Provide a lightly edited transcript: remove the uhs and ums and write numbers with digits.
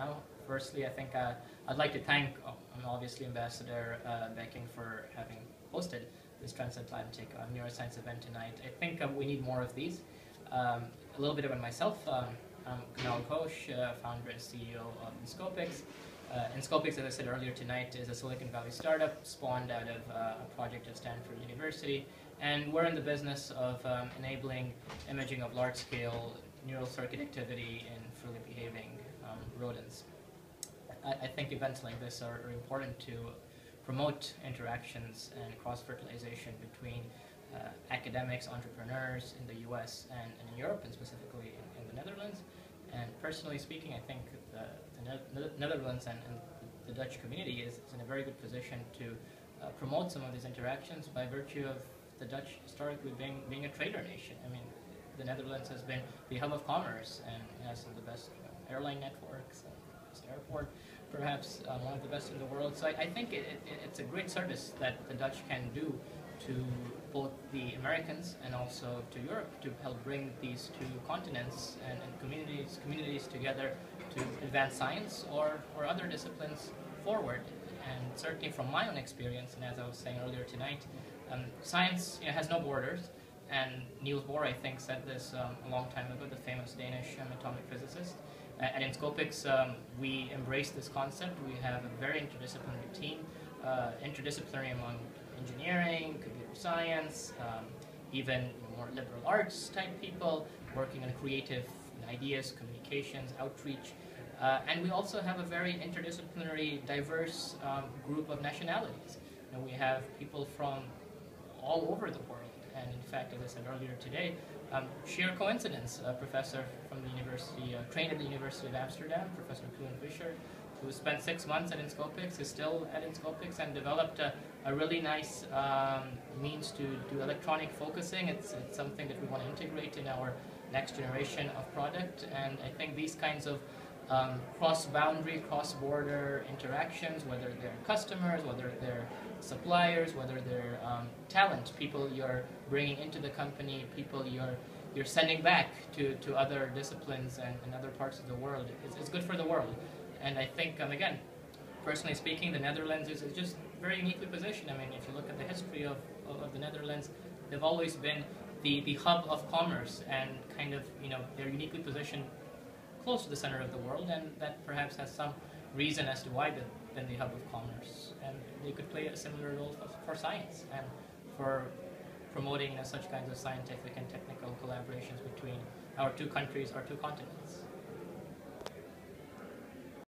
now. Firstly, I think I'd like to thank, obviously, Ambassador Bekink for having hosted this Transatlantic Neuroscience event tonight. I think we need more of these. A little bit about myself. I'm Kunal, founder and CEO of Inscopix. Inscopix, as I said earlier tonight, is a Silicon Valley startup spawned out of a project at Stanford University. And we're in the business of enabling imaging of large-scale neural circuit activity in freely behaving rodents. I think events like this are important to promote interactions and cross-fertilization between academics, entrepreneurs in the US and in Europe, and specifically in the Netherlands. And personally speaking, I think the Netherlands and the Dutch community is in a very good position to promote some of these interactions by virtue of the Dutch historically being a trader nation. I mean, the Netherlands has been the hub of commerce and has some of the best airline networks, best airport, perhaps one of the best in the world. So I think it's a great service that the Dutch can do to both the Americans and also to Europe to help bring these two continents and communities together to advance science or other disciplines forward. And certainly from my own experience, and as I was saying earlier tonight, science has no borders. And Niels Bohr, I think, said this a long time ago, the famous Danish atomic physicist. At Inscopix, we embrace this concept. We have a very interdisciplinary team, interdisciplinary among engineering, computer science, even more liberal arts type people working on creative ideas, communications, outreach. And we also have a very interdisciplinary, diverse group of nationalities. And we have people from all over the world. And in fact, as I said earlier today, sheer coincidence, a professor from the university, trained at the University of Amsterdam, Professor Kunal, who spent 6 months at Inscopix, is still at Inscopix, and developed a really nice means to do electronic focusing. It's something that we want to integrate in our next generation of product. And I think these kinds of cross-boundary, cross-border interactions, whether they're customers, whether they're suppliers, whether they're talent, people you're bringing into the company, people you're sending back to other disciplines and other parts of the world, it's good for the world. And I think, again, personally speaking, the Netherlands is just very uniquely positioned. I mean, if you look at the history of the Netherlands, they've always been the hub of commerce, and kind of, they're uniquely positioned close to the center of the world, and that perhaps has some reason as to why they've been the hub of commerce. And they could play a similar role for science and for promoting such kinds of scientific and technical collaborations between our two countries, our two continents.